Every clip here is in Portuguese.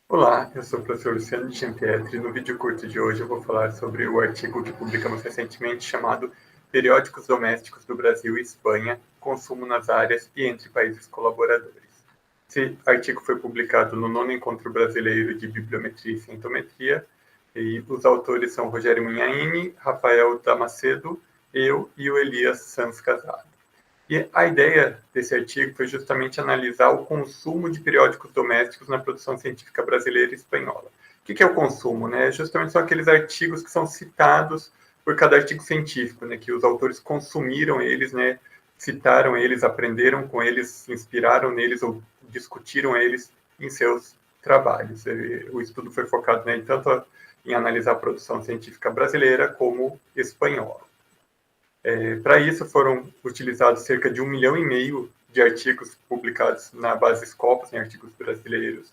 Olá, eu sou o professor Luciano de Giampietri e no vídeo curto de hoje eu vou falar sobre o artigo que publicamos recentemente chamado Periódicos Domésticos do Brasil e Espanha, Consumo nas Áreas e entre Países Colaboradores. Esse artigo foi publicado no 9º Encontro Brasileiro de Bibliometria e Centometria e os autores são Rogério Munhaine, Rafael Damascedo, eu e o Elias Sanz Casado. E a ideia desse artigo foi justamente analisar o consumo de periódicos domésticos na produção científica brasileira e espanhola. O que é o consumo? Né? Justamente são aqueles artigos que são citados por cada artigo científico, né? Que os autores consumiram eles, né? Citaram eles, aprenderam com eles, se inspiraram neles ou discutiram eles em seus trabalhos. O estudo foi focado, né, tanto em analisar a produção científica brasileira como espanhola. Para isso foram utilizados cerca de 1,5 milhão de artigos publicados na base Scopus, em artigos brasileiros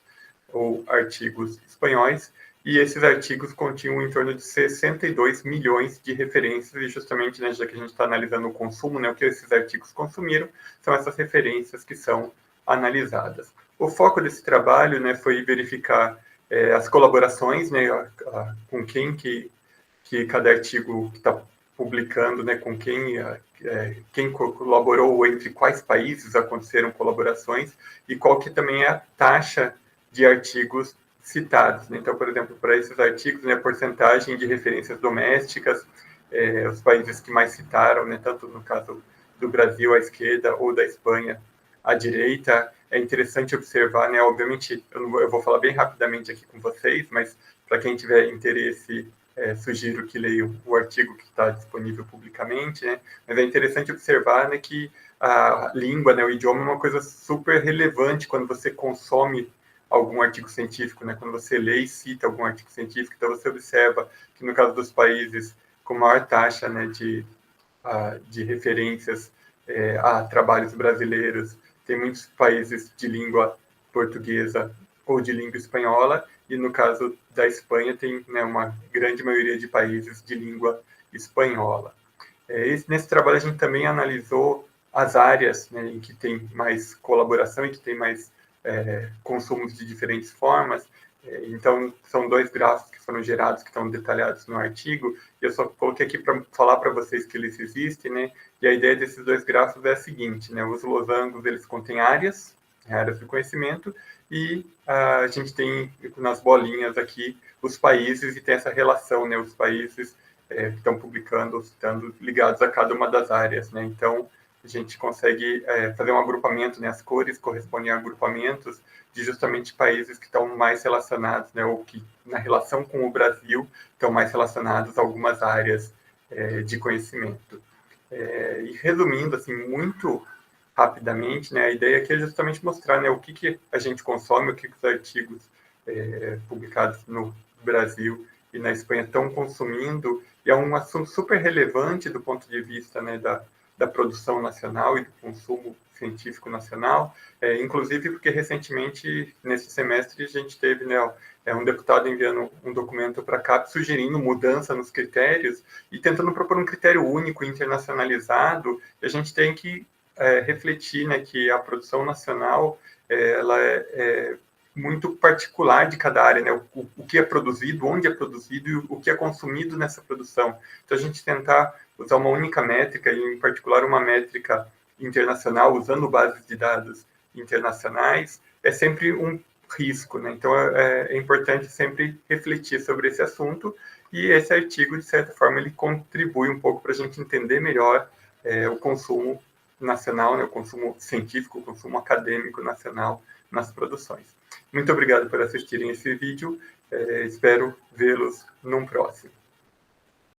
ou artigos espanhóis, e esses artigos continham em torno de 62 milhões de referências, e justamente, né, já que a gente está analisando o consumo, né, o que esses artigos consumiram, são essas referências que são analisadas. O foco desse trabalho, né, foi verificar as colaborações, né, com que cada artigo que está publicando, né, com quem colaborou, entre quais países aconteceram colaborações e qual que também é a taxa de artigos citados. Né? Então, por exemplo, para esses artigos, né, a porcentagem de referências domésticas, os países que mais citaram, né, tanto no caso do Brasil à esquerda ou da Espanha à direita, é interessante observar, né, obviamente, eu vou falar bem rapidamente aqui com vocês, mas para quem tiver interesse, sugiro que leiam o artigo que está disponível publicamente, né? Mas é interessante observar, né, que a língua, né, o idioma é uma coisa super relevante quando você consome algum artigo científico, né? Quando você lê e cita algum artigo científico, então você observa que no caso dos países com maior taxa, né, de referências a trabalhos brasileiros, tem muitos países de língua portuguesa ou de língua espanhola, e no caso da Espanha tem, né, uma grande maioria de países de língua espanhola. Nesse trabalho a gente também analisou as áreas, né, em que tem mais colaboração e que tem mais consumos de diferentes formas. Então, são 2 gráficos que foram gerados, que estão detalhados no artigo, e eu só coloquei aqui para falar para vocês que eles existem, né? E a ideia desses 2 gráficos é a seguinte, né? Os losangos, eles contêm áreas de conhecimento, e a gente tem nas bolinhas aqui os países, e tem essa relação, né? Os países que estão publicando, estando ligados a cada uma das áreas, né? Então, a gente consegue fazer um agrupamento, né? As cores correspondem a agrupamentos de justamente países que estão mais relacionados, né? Ou que, na relação com o Brasil, estão mais relacionados a algumas áreas de conhecimento. E resumindo, assim, muito rapidamente, né? A ideia aqui é justamente mostrar, né, o que a gente consome, o que os artigos publicados no Brasil e na Espanha estão consumindo, e é um assunto super relevante do ponto de vista, né, da produção nacional e do consumo científico nacional, inclusive porque recentemente, nesse semestre, a gente teve, né, um deputado enviando um documento para a CAPES sugerindo mudança nos critérios e tentando propor um critério único, internacionalizado. A gente tem que refletir, né, que a produção nacional ela é muito particular de cada área, né? O que é produzido, onde é produzido e o que é consumido nessa produção. Então, a gente tentar usar uma única métrica, e em particular uma métrica internacional, usando bases de dados internacionais, é sempre um risco, né? Então, é importante sempre refletir sobre esse assunto, e esse artigo, de certa forma, ele contribui um pouco para a gente entender melhor o consumo nacional, né? O consumo científico, o consumo acadêmico nacional nas produções. Muito obrigado por assistirem esse vídeo, espero vê-los num próximo.